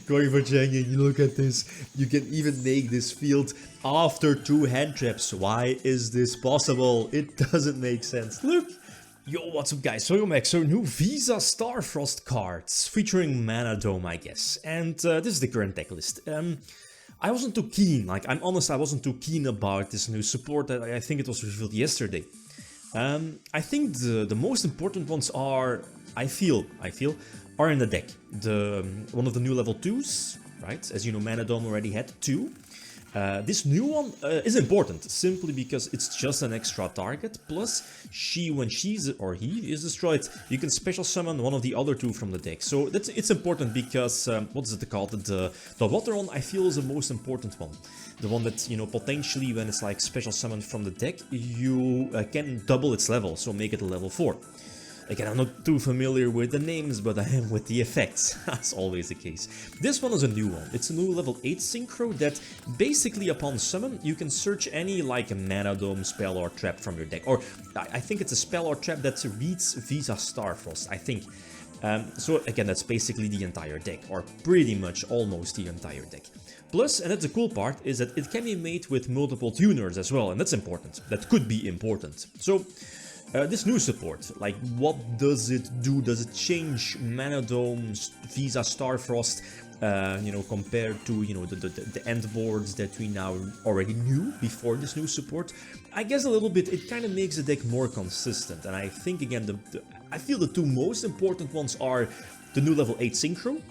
Going for Changing, look at this. You can even make this field after 2 hand traps. Why is this possible? It doesn't make sense. Look! Yo, what's up guys? So Max, so new VISAS STARFROST cards featuring Manadome, I guess. And this is the current deck list. I wasn't too keen, like I'm honest, I wasn't too keen about this new support. I think it was revealed yesterday. I think the most important ones are, I feel, are in the deck. One of the new level 2s, right? As you know, Manadome already had 2. This new one is important, simply because it's just an extra target, plus when she or he is destroyed, you can special summon one of the other 2 from the deck. So it's important because, what is it called, the water one I feel is the most important one. The one that, you know, potentially when it's like special summoned from the deck, you can double its level, so make it a level 4. Again, I'm not too familiar with the names, but I am with the effects. That's always the case. This one is a new one. It's a new level 8 synchro that basically upon summon, you can search any like a Manadome spell or trap from your deck. Or I think it's a spell or trap that reads VISAS STARFROST, I think. So again, that's basically the entire deck, or pretty much almost the entire deck. Plus, and that's the cool part, is that it can be made with multiple tuners as well, and that's important. That could be important. So, this new support, like what does it do? Does it change Manadome's VISAS STARFROST, you know, compared to, you know, the end boards that we now already knew before this new support? I guess a little bit. It kind of makes the deck more consistent, and I think again, I feel the 2 most important ones are the new level 8 synchro.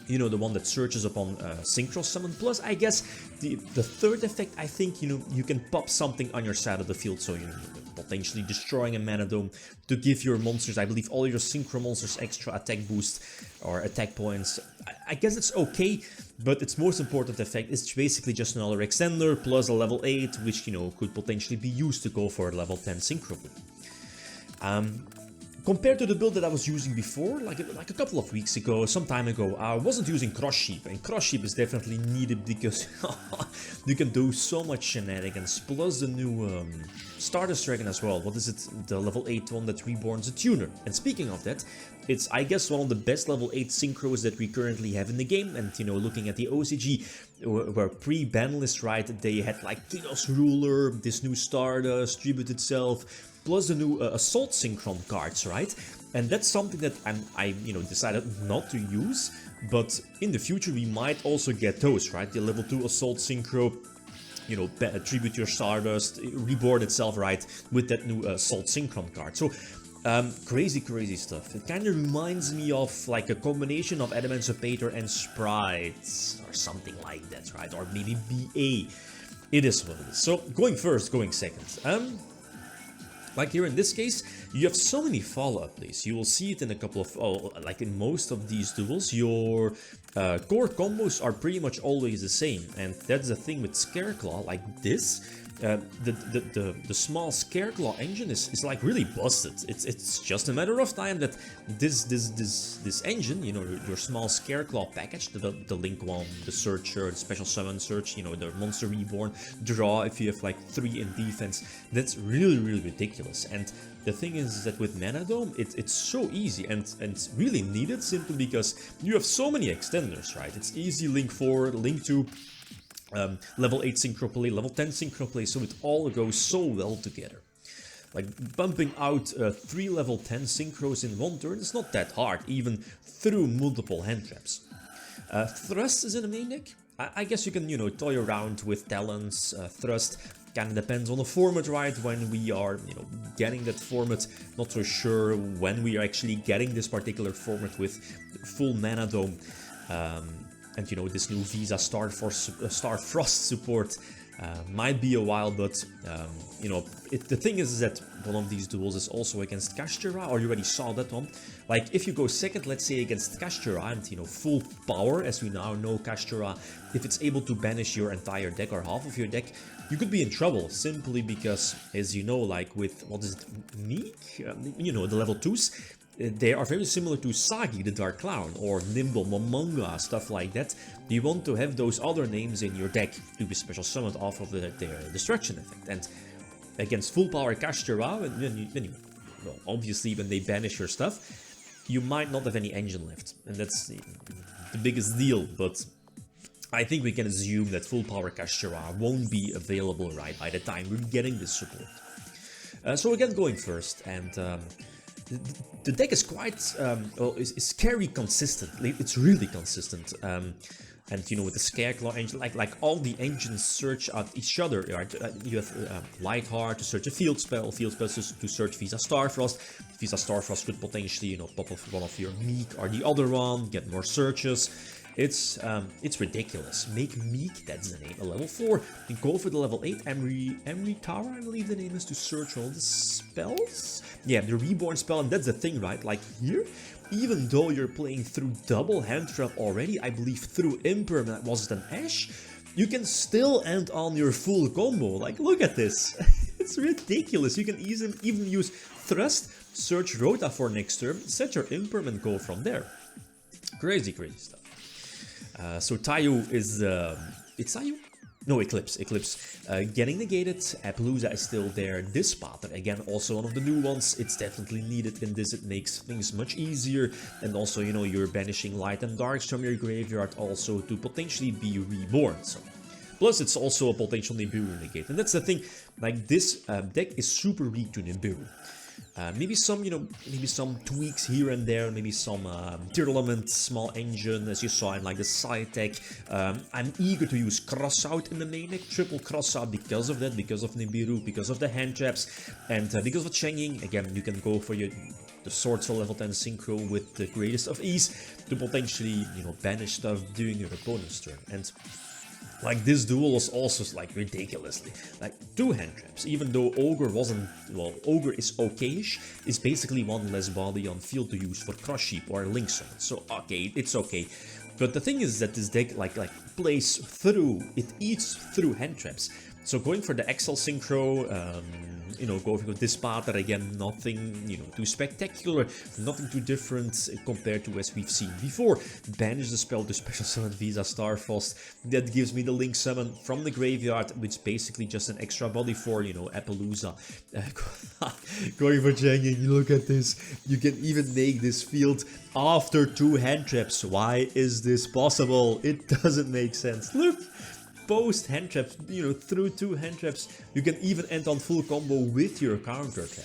You know, the one that searches upon synchro summon. Plus, I guess the third effect, I think, you know, you can pop something on your side of the field, so you know, potentially destroying a Manadome to give your monsters, I believe, all your synchro monsters extra attack boost or attack points. I guess it's okay, but its most important effect is basically just another extender plus a level 8, which, you know, could potentially be used to go for a level 10 synchro. Compared to the build that I was using before, like a couple of weeks ago, some time ago, I wasn't using Cross Sheep, and Cross Sheep is definitely needed because you can do so much shenanigans, plus the new Stardust Dragon as well. What is it? The level 8 one that reborns a tuner. And speaking of that, it's, I guess, one of the best level 8 synchros that we currently have in the game, and, you know, looking at the OCG, where pre-ban list, right, they had like Chaos Ruler, this new Stardust, Tribute itself, plus the new Assault Synchron cards, right? And that's something that I you know, decided not to use, but in the future we might also get those, right? The level 2 Assault Synchro, you know, Tribute your Stardust, Reborn itself, right, with that new Assault Synchron card. So, crazy stuff. It kind of reminds me of like a combination of Adamantipator and Sprites, or something like that, right? Or maybe BA. It is what it is. So, going first, going second. Like here in this case, you have so many follow-up plays. You will see it in a couple of, like in most of these duels, your core combos are pretty much always the same. And that's the thing with Scareclaw, like this. The small Scareclaw engine is like really busted. It's just a matter of time that this engine, you know, your small Scareclaw package, the Link one, the Searcher, the Special Summon Search, you know, the Monster Reborn, Draw if you have like 3 in defense, that's really ridiculous. And the thing is that with Manadome, it's so easy and really needed, simply because you have so many extenders, right? It's easy Link 4, Link 2, level 8 synchro play, level 10 synchro play, so it all goes so well together. Like bumping out 3 level 10 synchros in one turn is not that hard, even through multiple hand traps. Thrust is in the main deck. I guess you can, you know, toy around with Talons, Thrust. Kind of depends on the format, right? When we are, you know, getting that format, not so sure when we are actually getting this particular format with full Manadome. And, you know, this new VISAS STARFROST support might be a while, but, you know, the thing is that one of these duels is also against Kashtira, or you already saw that one. Like, if you go second, let's say, against Kashtira, and, you know, full power, as we now know Kashtira, if it's able to banish your entire deck or half of your deck, you could be in trouble, simply because, as you know, like with, what is it, Meek? You know, the level 2s, they are very similar to Sagi, the Dark Clown, or Nimble, Momonga, stuff like that. You want to have those other names in your deck to be special summoned off of their destruction effect. And against full power Kashtira, well, obviously when they banish your stuff, you might not have any engine left. And that's the the biggest deal, but I think we can assume that full power Kashtira won't be available right by the time we're getting this support. So again, going first, and the deck is quite, well, is carry consistent. It's really consistent. And you know, with the Scareclaw engine, like all the engines search at each other, right? You have Lightheart to search a field spell to search VISAS STARFROST. VISAS STARFROST could potentially, you know, pop off one of your Meek or the other one, get more searches. It's ridiculous. Make Meek, that's the name, a level 4. You go for the level 8 Emery Tower, I believe the name is, to search all the spells. Yeah, the Reborn spell, and that's the thing, right? Like here, even though you're playing through double hand trap already, I believe through Impermanent was it an Ash, you can still end on your full combo. Like, look at this. It's ridiculous. You can even use Thrust, search Rota for next turn, set your Impermanent, go from there. Crazy, crazy stuff. So Tayu is, it's Tayu? No, Eclipse, getting negated. Appaloosa is still there. Dispater, again, also one of the new ones. It's definitely needed in this. It makes things much easier. And also, you know, you're banishing Light and Darks from your graveyard also to potentially be reborn. So, plus, it's also a potential Nibiru negate. And that's the thing, like, this deck is super weak to Nibiru. Maybe some, you know, maybe some tweaks here and there, maybe some tier element, small engine, as you saw in like the side tech. I'm eager to use Crossout in the main deck, triple Crossout because of that, because of Nibiru, because of the hand traps, and because of Cheng Ying. Again, you can go for the Sword Soul level 10 synchro with the greatest of ease to potentially, you know, banish stuff during your opponent's turn. And like, this duel was also like ridiculously like 2 hand traps, even though Ogre wasn't, well, Ogre is okayish, it's basically one less body on field to use for Crush Sheep or Link Summon, so okay, it's okay. But the thing is that this deck like plays through, it eats through hand traps. So going for the Excel Synchro, you know, going for Dispater, again, nothing, you know, too spectacular, nothing too different compared to as we've seen before. Banish the spell to special summon VISAS STARFROST. That gives me the Link Summon from the graveyard, which is basically just an extra body for, you know, Appaloosa. Going for Cheng Ying, look at this. You can even make this field after 2 hand traps. Why is this possible? It doesn't make sense. Look! Post hand traps, you know, through 2 hand traps, you can even end on full combo with your counter trap.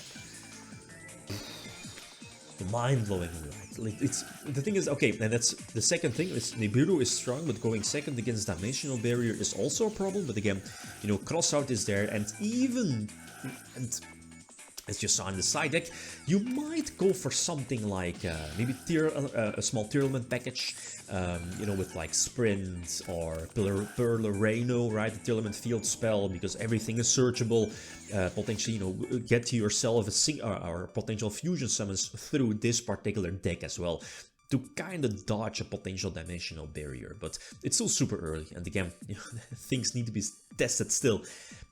Mind-blowing, right? Like, it's, the thing is, okay, and that's the second thing, is Nibiru is strong, but going second against Dimensional Barrier is also a problem. But again, you know, Crossout is there, and even, and as you saw in the side deck, you might go for something like maybe a small tier element package, you know, with like Sprint or Perlereno, right? The tier element field spell, because everything is searchable. Potentially, you know, get to yourself or potential fusion summons through this particular deck as well, to kind of dodge a potential Dimensional Barrier. But it's still super early, and again, you know, things need to be tested still.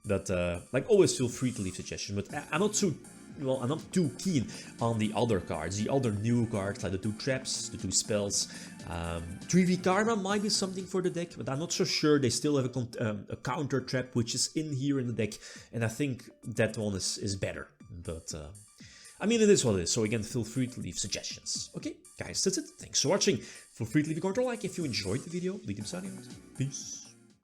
But like, always feel free to leave suggestions. But I'm not so, well, I'm not too keen on the other cards, the other new cards, like the 2 traps, the 2 spells. 3v Karma might be something for the deck, but I'm not so sure. They still have a counter trap, which is in here in the deck, and I think that one is better. But I mean, it is what it is. So again, feel free to leave suggestions. Okay, guys, that's it. Thanks for watching. Feel free to leave a comment or like if you enjoyed the video. Leave them signing out. Peace.